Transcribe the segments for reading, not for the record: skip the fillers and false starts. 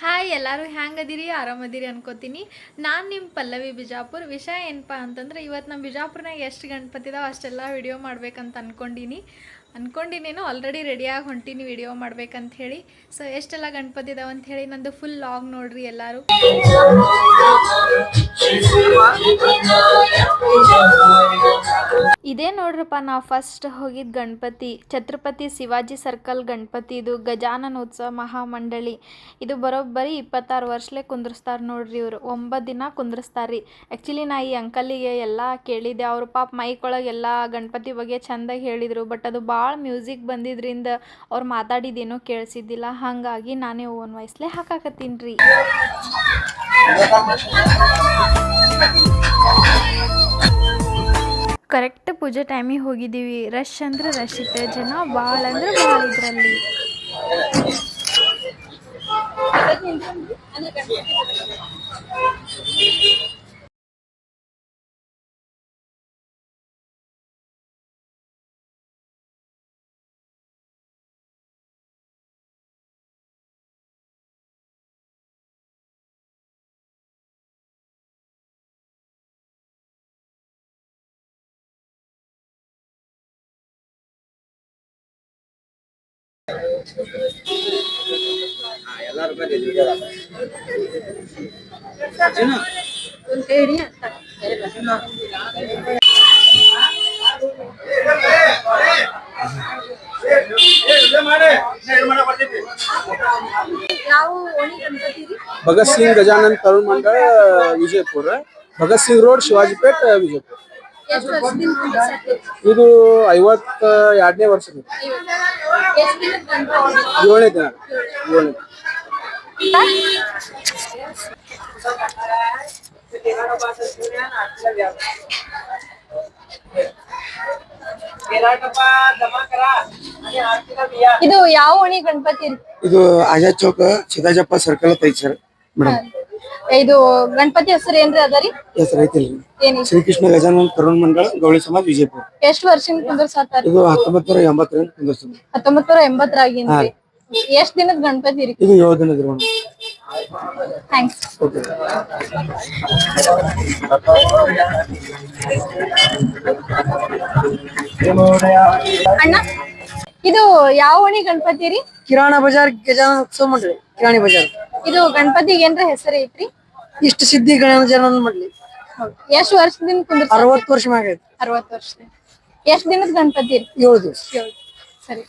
Hi ಎಲ್ಲರೂ ಹ್ಯಾಂಗದಿರಿ ಆರಾಮದಿರಿ ಅನ್ಕೋತೀನಿ. ನಾನು ನಿಮ್ಮ ಪಲ್ಲವಿ ಬಿಜಾಪುರ್. ವಿಷಯ ಏನಪ್ಪ ಅಂತಂದ್ರೆ ಇವತ್ತು ನಮ್ಮ ಬಿಜಾಪುರ್ನಾಗ ಎಷ್ಟು ಗಣಪತಿ ಇದಾವೆ ಅಷ್ಟೆಲ್ಲ ವಿಡಿಯೋ ಮಾಡ್ಬೇಕಂತ ಅನ್ಕೊಂಡಿನೇನೋ ಆಲ್ರೆಡಿ ರೆಡಿಯಾಗಿ ಹೊಂಟೀನಿ ವಿಡಿಯೋ ಮಾಡ್ಬೇಕಂತ ಹೇಳಿ. ಸೊ ಎಷ್ಟೆಲ್ಲ ಗಣಪತಿ ಇದಾವೆ ಅಂತ ಹೇಳಿ ನಂದು ಫುಲ್ ಲಾಗ್ ನೋಡ್ರಿ ಎಲ್ಲರೂ. ಇದೇ ನೋಡ್ರಪ್ಪ ನಾವು ಫಸ್ಟ್ ಹೋಗಿದ್ದು ಗಣಪತಿ ಛತ್ರಪತಿ ಶಿವಾಜಿ ಸರ್ಕಲ್ ಗಣಪತಿ. ಇದು ಗಜಾನನೋತ್ಸವ ಮಹಾಮಂಡಳಿ. ಇದು ಬರೋಬ್ಬರಿ 26 ವರ್ಷಲೆ ಕುಂದ್ರಸ್ತಾರೆ ನೋಡ್ರಿ. ಇವರು 9 ದಿನ ಕುಂದ್ರಸ್ತಾರ್ರಿ. ಆ್ಯಕ್ಚುಲಿ ನಾ ಈ ಅಂಕಲಿಗೆ ಎಲ್ಲ ಕೇಳಿದ್ದೆ. ಅವರು ಪಾಪ ಮೈಕೊಳಗೆ ಎಲ್ಲ ಗಣಪತಿ ಬಗ್ಗೆ ಚೆಂದಾಗಿ ಹೇಳಿದರು. ಬಟ್ ಅದು ಭಾಳ ಮ್ಯೂಸಿಕ್ ಬಂದಿದ್ರಿಂದ ಅವ್ರು ಮಾತಾಡಿದ್ದೇನೋ ಕೇಳಿಸಿದ್ದಿಲ್ಲ. ಹಾಗಾಗಿ ನಾನೇ ಓನ್ ವಾಯ್ಸ್ಲೆ ಹಾಕಾಕತ್ತೀನಿ ರೀ. ಕರೆಕ್ಟ್ ಪೂಜೆ ಟೈಮಿಗೆ ಹೋಗಿದ್ದೀವಿ. ರಶ್ ಅಂದ್ರೆ ರಶ್ ಇತ್ತು, ಜನ ಭಾಳ ಅಂದ್ರೆ ಭಾಳ ಇದರಲ್ಲಿ. भगत सिंह गजानन तरुण मंडल विजयपुर, भगत सिंह रोड शिवाजीपेट विजयपुर. ಇದು 52ನೇ ವರ್ಷ. 7ನೇ ದಿನ. ಇದು ಯಾವ ಓಣಿ ಗಣಪತಿ? ಇದು ಆಜಾದ್ ಚೌಕ ಸಿದ್ದಾಜಪ್ಪ ಸರ್ಕಲ್ ಐತಿ ಸರ್ ಮೇಡಮ್. ಇದು ಗಣಪತಿ ಹೆಸರು ಏನ್ರಿ ಅದರಿ? ಹೆಸರು ಐತಿಲ್ರಿ. ಶ್ರೀಕೃಷ್ಣ ಗಜಾನನ ತರುಣ ಮಂಡಳ ಗೌಳಿ ಸಮಾಜ ವಿಜಯಪುರ. ಎಷ್ಟು ವರ್ಷದಿಂದ ಕುಂದರ್ಸಾತಾರ? ಇದು 1980 ಕುಂದರ್ಸಿದ್ವಿ. 1980 ಎಷ್ಟ್ ದಿನದ ಗಣಪತಿ ರೀ? ಇದು 7 ದಿನದ ಮೇಡಮ್. ಥ್ಯಾಂಕ್ಸ್. ಓಕೆ. ಅಣ್ಣ ಇದು ಯಾವ ಓಣಿ ಗಣಪತಿ ರೀ? ಕಿರಾಣ ಬಜಾರ್ ಗಜಾನನ ಉತ್ಸವ ಮಂಡಳಿ ಕಿರಾಣಿ ಬಜಾರ್. ಇದು ಗಣಪತಿಗೆ ಏನ್ರ ಹೆಸರು ಐತ್ರಿ? ಇಷ್ಟ ಸಿದ್ಧಿ ಗಜಾನನ ಮಂಡಳಿ. ಎಷ್ಟು ವರ್ಷದಿಂದ ಕುಂದ್ರ? 60 ವರ್ಷ ಮ್ಯಾಗ. 60 ವರ್ಷ. ಎಷ್ಟ್ ದಿನದ ಗಣಪತಿ ರೀ? 7 ದಿವಸ. ಸರಿ.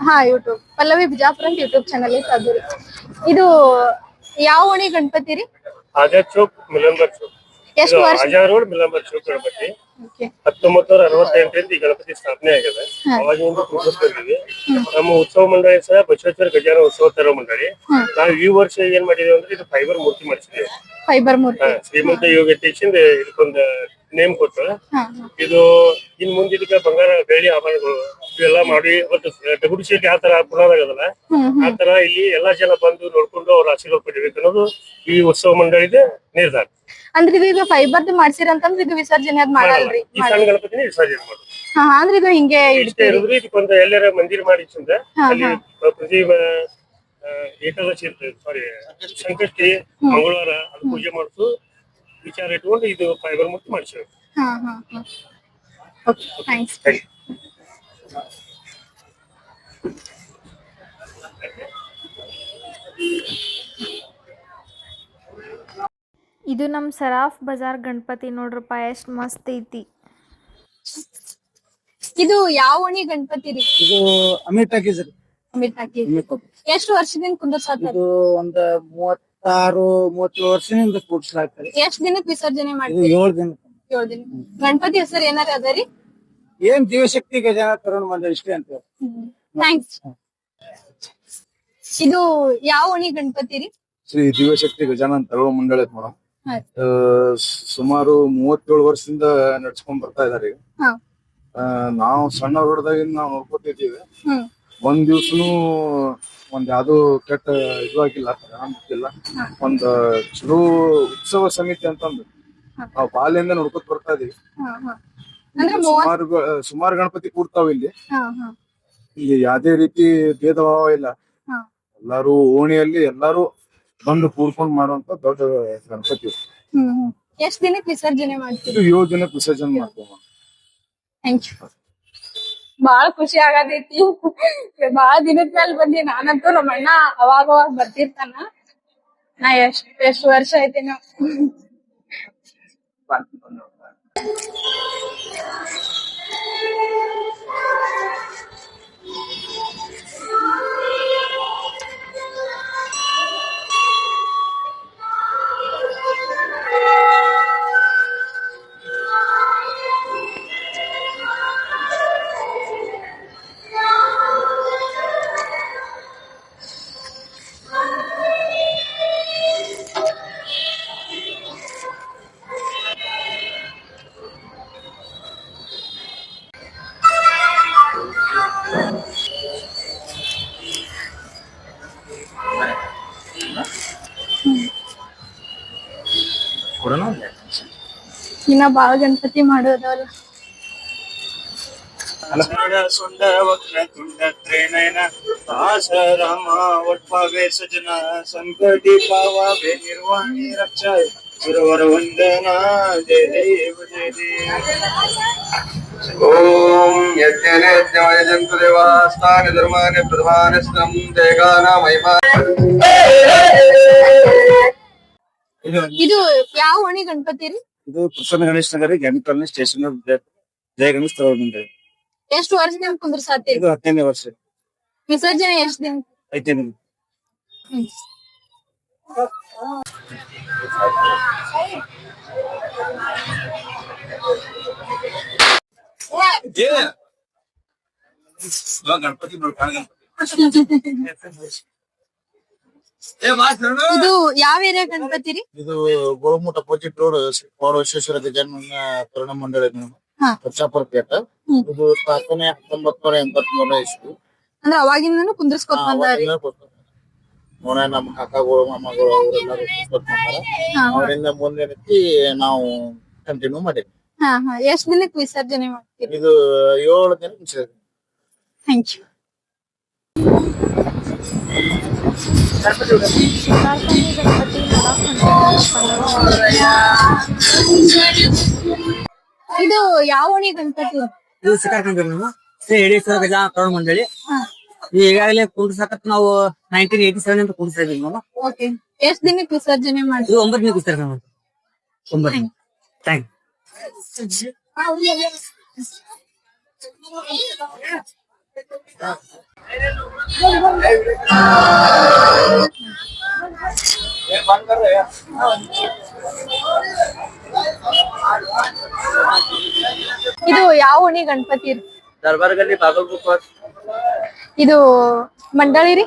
ಹಾ, ಯೂಟ್ಯೂಬ್ ಪಲ್ಲವಿ ಬಿಜಾಪುರ ಅಂತ ಯೂಟ್ಯೂಬ್ ಚಾನಲ್ ಐತಿ ಅದು. ಇದು ಯಾವ ಓಣಿ ಗಣಪತಿ ರೀ? ಆಜಾದ್ ಚೌಕ್ ಮಿಲಂಬರ್ ಚೌಕ್. ಎಷ್ಟು ವರ್ಷ? ಆಜಾದ್ ರೋಡ್ ಮಿಲಂಬರ್ ಚೌಕ್ ಗಣಪತಿ. 1968 ಈ ಗಣಪತಿ ಸ್ಥಾಪನೆ ಆಗಿದೆ. ಅವಾಗಿಂದ ಕುಂದಿರ್ತೀವಿ. ನಮ್ಮ ಉತ್ಸವ ಮಂಡಳಿ ಸಹ ಬಸವೇಶ್ವರ ಗಜಾನ ಉತ್ಸವ ತರ ಮಂಡಳಿ. ನಾವು ಈ ವರ್ಷ ಏನ್ ಮಾಡಿದೀವಿ ಅಂದ್ರೆ ಇದು ಫೈಬರ್ ಮೂರ್ತಿ ಮಾಡಿಸಿದೀವಿ. ಫೈಬರ್ ಮೂರ್ತಿ. ಶ್ರೀಮಂತ ಯೋಗೇಶಿಂದ ಇದಕ್ಕೊಂದು ನೇಮ್ ಕೊಟ್ಟು ಇದು ಇನ್ ಮುಂದೆ ಇದಕ್ಕೆ ಬಂಗಾರ ಬೆಳ್ಳಿ ಆಭರಣಗಳು ಇವೆಲ್ಲ ಮಾಡಿ ಒಟ್ಟು ಡಗುಡು ಶೈಲಿ ಆ ತರ ಪುನರಾಗದಲ್ಲ ಆ ತರ ಇಲ್ಲಿ ಎಲ್ಲಾ ಜನ ಬಂದು ನೋಡ್ಕೊಂಡು ಅವ್ರ ಆಶೀರ್ವಾದ ಪಡಿಬೇಕು ಅನ್ನೋದು ಈ ಉತ್ಸವ ಮಂಡಳಿದ ನಿರ್ಧಾರ. ಅಂದ್ರೆ ಇದು ಈಗ ಫೈಬರ್ದು ಮಾಡ್ಸಿರಂತಂದ್ರೆ ಇದು ವಿಸರ್ಜನೆ ಅದ್ ಮಾಡಲ್ರಿ? ಈ ಸಣ್ಣ ಗಣಪತಿನ ವಿಸರ್ಜನೆ ಮಾಡೋದು. ಅಂದ್ರೆ ಇದು ಹಿಂಗೆ ಇಷ್ಟೇ ಇರೋದ್ರಿ. ಇದಕ್ಕೊಂದು ಎಲ್ಲರ ಮಂದಿರ ಮಾಡಿ ಅಲ್ಲಿ ಪ್ರತಿ ಏಕಾದಶಿ ಇರ್ತದೆ, ಸಾರಿ ಸಂಕಷ್ಟಿ ಮಂಗಳವಾರ ಅದು ಪೂಜೆ ಮಾಡಿಸು ವಿಚಾರ ಇಟ್ಕೊಂಡು ಇದು ಫೈಬರ್ ಮುಕ್ತಿ ಮಾಡಿಸಿರೋದು. ಇದು ನಮ್ ಸರಾಫ್ ಬಜಾರ್ ಗಣಪತಿ ನೋಡ್ರಪ್ಪ, ಎಷ್ಟ್ ಮಸ್ತ್ ಐತಿ. ಇದು ಯಾವ ಓಣಿ ಗಣಪತಿ ರೀ? ಇದು ಅಮೀರ್ ಟಾಕೀಸ್ ರೀ. ಅಮೀರ್ ಟಾಕೀಸ್. ಎಷ್ಟು ವರ್ಷದಿಂದ ಕುಂದರ್ಸಾತಾರ? ಇದು ಒಂದು 36-37 ವರ್ಷದಿಂದ ಕೂಡ್ಸಲಾಗ್ತದೆ. ಎಷ್ಟ್ ದಿನಕ್ಕೆ ವಿಸರ್ಜನೆ ಇದು ಮಾಡ್ತೀವಿ? 7 ದಿನ. 7 ದಿನ. ಗಣಪತಿ ಹೆಸರು ಏನಾರ ಅದರಿ? ಏನ್ ದಿವಶಕ್ತಿ ಗಜಾನನ ತರುಣ ಮಂಡಳಿ ಇಷ್ಟೇ ಅಂತ. ಥ್ಯಾಂಕ್ಸ್. ಇದು ಯಾವ ಓಣಿ ಗಣಪತಿ ರೀ? ಶ್ರೀ ದಿವ್ಯಶಕ್ತಿ ಗಜಾನನ ತರುಣ ಮಂಡಳಿ ಮೇಡಮ್. ಸುಮಾರು 37 ವರ್ಷದಿಂದ ನಡ್ಸ್ಕೊಂಡ್ ಬರ್ತಾ ಇದಾರೆ ಈಗ. ನಾವು ಸಣ್ಣ ಹೊರಡದಾಗಿಂದ ನಾವು ನೋಡ್ಕೊತಿದ್ದೀವಿ. ಒಂದ್ ದಿವ್ಸನು ಒಂದ್ ಯಾವ್ದು ಕೆಟ್ಟ ಇದು ಆಗಿಲ್ಲ, ಆಗಿಲ್ಲ. ಒಂದ್ ಚಲೋ ಉತ್ಸವ ಸಮಿತಿ ಅಂತಂದು ನಾವು ಬಾಲ್ಯದಿಂದ ನೋಡ್ಕೊತ ಬರ್ತಾ ಇದೀವಿ. ಅಂದ್ರೆ ಸುಮಾರು ಗಣಪತಿ ಕೂರ್ತಾವ ಇಲ್ಲಿ. ಹಾ ಹಾ ಇಲ್ಲಿ ಯಾವ್ದೇ ರೀತಿ ಭೇದ ಭಾವ ಇಲ್ಲ. ಹಾ ಎಲ್ಲಾರು ಓಣಿಯಲ್ಲಿ ಎಲ್ಲಾರು ಬಂದು ಕೂರ್ಕೊಂಡ್ ಮಾಡುವಂತ ದೊಡ್ಡ ಗಣಪತಿ. ಎಷ್ಟ್ ದಿನಕ್ಕೆ ವಿಸರ್ಜನೆ ಮಾಡ್ತೀವಿ? ಇದು 7 ದಿನಕ್ಕೆ ವಿಸರ್ಜನೆ ಮಾಡ್ತೀವಿ. Thank you. ಬಾಳ ಖುಷಿ ಆಗತೈತಿ. ಬಾಳ ದಿನದ ಮೇಲೆ ಬಂದಿ. ನಾನಂತೂ ನಮ್ಮ ಅಣ್ಣ ಅವಾಗ ಬರ್ತಿರ್ತಾನ. ನಾ ಎಷ್ಟ್ ವರ್ಷ ಐತೇನೋ. ಇನ್ನ ಬಾಳ ಗಣಪತಿ ಮಾಡೋದಲ್ಲ. ಸುಂಡ ವಕ್ರ ತುಂಡ ತ್ರೇನಯನ ದಾಸ ರಾಮ ವಟ್ಪಾವೆ ಸಜನ ಸಂಕಟಿ ಪಾವಾವೆ ನಿರ್ವಾಣಿ ರಕ್ಷಾಯ ಗುರುವರ ವಂದನಾ ಜಯ ದೇವ ಜಯ ದೇವ. ಓಂ ಯಜ್ಞನೆ ಯಜ್ಞಮಯ ಜಂತು ದೇವಾಸ್ತಾನಿ ಧರ್ಮಾನಿ ಪ್ರಧಾನ ಸ್ತ್ರಂ ದೇಗಾನ ಮಹಿಮಾ. ಇದು ಯಾವ ಓಣಿ ಗಣಪತಿ ರೀ? ಇದು ಪ್ರಸನ್ನ ಗಣೇಶ್ ನಗರಿ ಗ್ಯಾಮಿಕಲ್ ಸ್ಟೇಷನ್ ಜಯ ಗಣೇಶ್ ತಗೊಳ್ಳಿ. ಎಷ್ಟು ವರ್ಷದಿಂದ ಕುಂದ್ರಸಾತೀರಿ? ಇದು 10ನೇ ವರ್ಷ. ವಿಸರ್ಜನೆ ಎಷ್ಟ್ ದಿನ? 5 ದಿನ. ಗಣಪತಿ ಇದು ಯಾವ ಏರಿಯಾ ಗಣಪತಿ ರೀ? ಇದು ಗೋಳಮುಟ ಅಪೋಸಿಟ್ ರೋಡ್ ಪೌಡ ವಿಶ್ವೇಶ್ವರ ಗಜಾನನ ತರುಣ ಮಂಡಳಿ ಕಚ್ಚಾಪುರ ಪೇಟ. ಇದು ಸ್ಥಾಪನೆ 1983 ಇಸ್ವಿ. ಅಂದ್ರೆ ಅವಾಗಿಂದನು ಕುಂದ್ರಸ್ಕೊತ ಬಂದಾರಿ. ನಮ್ಮ ಕಾಕಾಗಳು ಮಾಮಗಳು ಅವರೆಲ್ಲರೂ ಅವರಿಂದ ಮುಂದೆ ನಿಂತಿ ನಾವು ಕಂಟಿನ್ಯೂ ಮಾಡಿದ್ವಿ. ಹಾ ಹಾ ಎಷ್ಟ್ ದಿನಕ್ಕೆ ವಿಸರ್ಜನೆ ಮಾಡ್ತೀರಿ? ಇದು 7 ದಿನ ವಿಸರ್ಜನೆ. Thank you. ಇದು ಯಾವ ಓಣಿ ಗಣಪತಿ? ಇದು ಸಿಕ್ಕಾಕೊಂಡ್ರಿ ಶ್ರೀ ಯಡೇಶ್ವರ ಗಜಾನನ ತರುಣ ಮಂಡಳಿ. ಈಗಾಗಲೇ ಕುಂಡ್ರಸಾಕತ್ ನಾವು 1987 ಅಂತ ಕುಂಡ್ರಸಾ ಇದೀವಿ ನಾವು. ಓಕೆ. ಎಷ್ಟ್ ದಿನಕ್ಕೆ ವಿಸರ್ಜನೆ ಮಾಡ್ತೀವಿ? ಇದು 9 ದಿನಕ್ಕೆ ವಿಸರ್ಜನೆ ಮಾಡ್ತೀವಿ. 9 ದಿನ. ಥ್ಯಾಂಕ್ ಇದು ಯಾವ ಓಣಿ ಗಣಪತಿ ರೀ? ದರ್ಬಾರ್ಗಲ್ಲಿ ಬಾಗಲಕೋಟೆ. ಇದು ಮಂಡಳಿ ರೀ?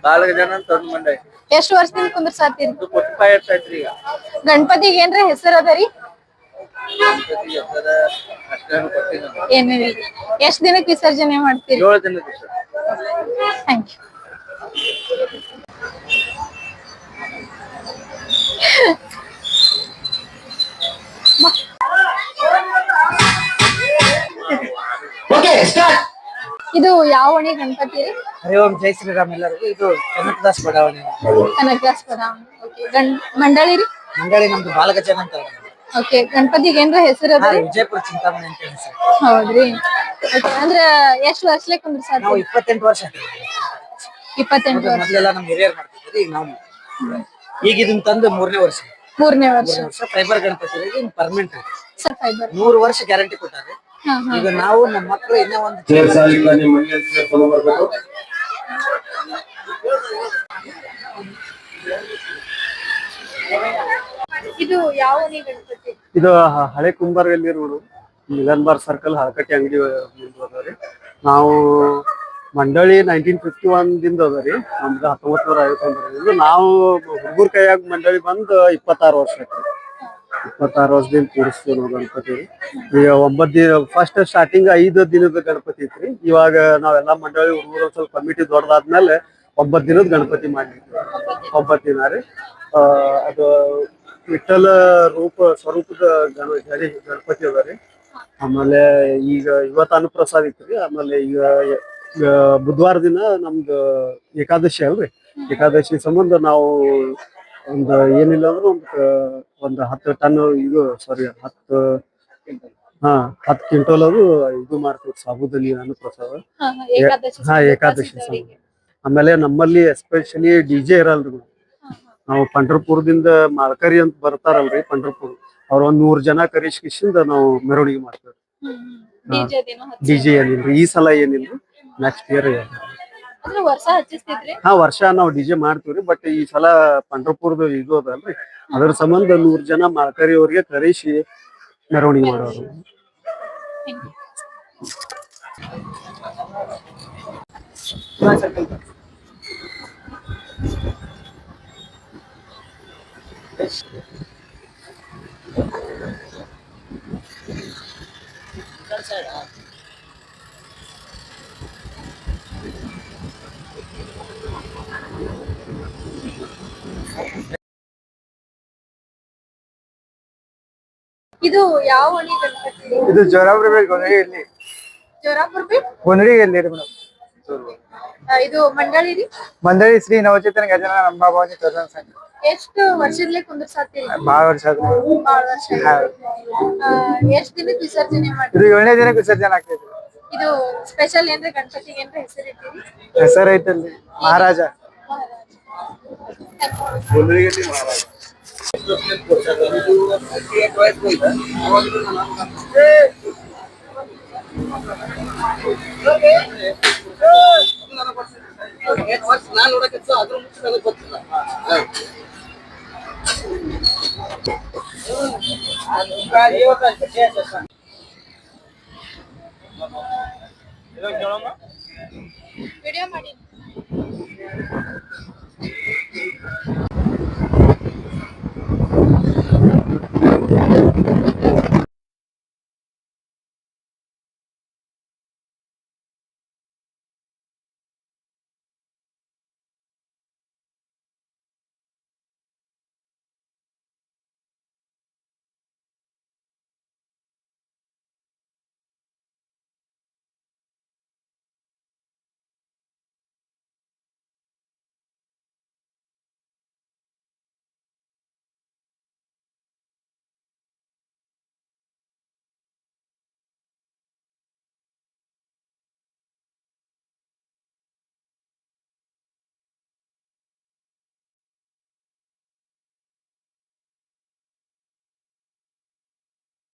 ಬಾಲ ಗಜಾನನ ತರುಣ ಮಂಡಳಿ. ಎಷ್ಟು ವರ್ಷದಿಂದ ಕುಂದ್ರಸಾತೀರಿ? 45 ವರ್ಷ ಆಯ್ತ್ರಿ ಈಗ. ಗಣಪತಿಗೆ ಏನ್ರ ಹೆಸರು ಅದ ರೀ? ಏನಿಲ್ಲ. ಎಷ್ಟ್ ದಿನಕ್ಕೆ ವಿಸರ್ಜನೆ ಮಾಡ್ತೀರಿ? 7 ದಿನಕ್ಕೆ. Thank you. ಇದು ಯಾವ ಓಣಿ ಗಣಪತಿ ರೀ? ಹರಿ ಓಂ ಜೈ ಶ್ರೀರಾಮ್ ಎಲ್ಲರಿಗೂ. ಇದು ಕನಕದಾಸ್ ಬಡಾವಣೆ. ಕನಕದಾಸ್ ಬಡಾವಣೆ. ಓಕೆ. ಮಂಡಳಿ ರೀ? ಮಂಡಳಿ ನಮ್ದು ಬಾಲ ಗಜಾನನ ಅಂತ. ಓಕೆ. ಗಣಪತಿಗೆ ಏನ್ರ ಹೆಸರು ಅದ ರೀ? ವಿಜಯಪುರ ಚಿಂತಾಮಣಿ ಅಂತ ಹೇಳಿ ಸರ್. ಹೌದ್ರಿ. ಓಕೆ. ಅಂದ್ರ ಎಷ್ಟ್ ವರ್ಷಲೆ ಕುಂದ್ರಸಾತೀರಿ? ನಾವು 28 ವರ್ಷ. 28 ವರ್ಷ. ಮೊದಲೆಲ್ಲ ನಮ್ಮ ಹಿರಿಯರ್ ಮಾಡ್ತಿದ್ರಿ. ಈಗ ನಾವು ಈಗ ಇದನ್ನ ತಂದು 3ನೇ ವರ್ಷ. 3ನೇ ವರ್ಷ. ಫೈಬರ್ ಗಣಪತಿ ಪರ್ಮನೆಂಟ್ ಫೈಬರ್ 100 ವರ್ಷ ಗ್ಯಾರಂಟಿ ಕೊಟ್ಟಾರೆ. ಈಗ ನಾವು ನಮ್ಮ ಮಕ್ಕಳು ಇನ್ನೂ ಒಂದು ಇದು ಯಾವ ಓಣಿ ಗಣಪತಿ? ಇದು ಹಳೆ Kumbargalli road Milan bar circle Halakatti ಅಂಗಡಿ ಮುಂದೆ. ನಾವು ಮಂಡಳಿ 1951 ದಿಂದ ಅದ ರೀ. ನಮ್ದು 1951. ನಾವು ಹುಡುಗರ ಕೈಯಾಗ ಮಂಡಳಿ ಬಂದ್ 26 ವರ್ಷ ಆಯ್ತು. 26 ವರ್ಷದಿಂದ ಕೂರಿಸ್ತೀವಿ ನಾವು ಗಣಪತಿ. ಈಗ 9 ದಿನ ಫಸ್ಟ್ ಸ್ಟಾರ್ಟಿಂಗ್ 5 ದಿನದ ಗಣಪತಿ ಐತ್ರಿ. ಇವಾಗ ನಾವೆಲ್ಲಾ ಮಂಡಳಿ ಹುಡುಗರು ಸ್ವಲ್ಪ ಕಮಿಟಿ ದೊಡ್ಡದಾದ್ಮೇಲೆ 9 ದಿನದ ಗಣಪತಿ ಮಾಡ್ಲಿಕ್ಕೆ 9 ದಿನ ರೀ. ಅದು ವಿಠಲ ಸ್ವರೂಪದ ಗಣಪತಿ ಅದ ರೀ. ಆಮೇಲೆ ಈಗ ಇವತ್ತು ಅನ್ನಪ್ರಸಾದ ಇತ್ತು. ಆಮೇಲೆ ಈಗ ಬುಧವಾರ ದಿನ ನಮ್ದು ಏಕಾದಶಿ ಅಲ್ರಿ. ಏಕಾದಶಿ ಸಂಬಂಧ ನಾವು ಒಂದು ಏನಿಲ್ಲ ಅಂದ್ರೆ ಒಂದು 10 ಟನ್ ಇದು ಸಾರಿ 10 ಕ್ವಿಂಟಲ್ ಅದು ಇದು ಮಾಡ್ತೀವಿ ಸಾಬುದಾನಿ ಅನ್ನಪ್ರಸಾದ. ಏಕಾದಶಿ ಸಂಬಂಧ. ಆಮೇಲೆ ನಮ್ಮಲ್ಲಿ ಎಸ್ಪೆಷಲಿ DJ ಇರಲ್ರಿ. ನಾವು ಪಂಢರಪುರದಿಂದ ಮಾಳ್ಕರಿ ಅಂತ ಬರ್ತಾರಲ್ರಿ ಪಂಢರಪುರ, ಅವ್ರ 100 ಜನ ಕರಿಸ್ಕಿಸಿಂದ ನಾವು ಮೆರವಣಿಗೆ ಮಾಡ್ತೇವೆ. DJ ಏನಿಲ್ರಿ, ಈ ಸಲ ಏನಿಲ್ರಿ, ನೆಕ್ಸ್ಟ್ ಇಯರ್. ವರ್ಷ ನಾವು DJ ಮಾಡ್ತೀವ್ರಿ. ಬಟ್ ಈ ಸಲ ಪಂಢರಪುರದ ಇದು ಅದಲ್ರಿ, ಅದ್ರ ಸಂಬಂಧ 100 ಜನ ಮಾಳ್ಕರಿ ಅವ್ರಿಗೆ ಕರೆಸಿ ಮೆರವಣಿಗೆ ಮಾಡೋರು. ಇದು ಯಾವ ಓಣಿ ಗಣಪತಿ? ಇದು ಜೋರಾಪುರ ಗೊಂದಡಿಯಲ್ಲಿ ಜೋರಾಪುರ ಗೊಂದಡಿಯಲ್ಲಿ ರೀ ಮೇಡಮ್. ಇದು ಮಂಡಳಿ ರೀ? ಮಂಡಳಿ ಶ್ರೀ ನವಚೇತನ ಗಜಾನನ ಅಂಬಾಭವಾನಿ ತರುಣ ಸಂಘ. ಎಷ್ಟು ವರ್ಷದಲ್ಲೇ ಕುಂದ್ರಸಾತೀರಿ? ಬಾಳ ವರ್ಷ ಆದ್ರಿ. ಬಾಳ ವರ್ಷ. ಎಷ್ಟ್ ದಿನಕ್ಕೆ ವಿಸರ್ಜನೆ ಮಾಡ್ತೀರಿ? ಇದು 7ನೇ ದಿನಕ್ಕೆ ವಿಸರ್ಜನೆ ಆಗ್ತೈತಿ. ಇದು ಸ್ಪೆಷಲ್ ಏನ್ರಿ ಗಣಪತಿಗೆ ಏನ್ರ ಹೆಸರಿಟ್ಟಿರಿ? ಹೆಸರು ಐತಲ್ರಿ ಮಹಾರಾಜ. ವಿಡಿಯೋ ಮಾಡಿ.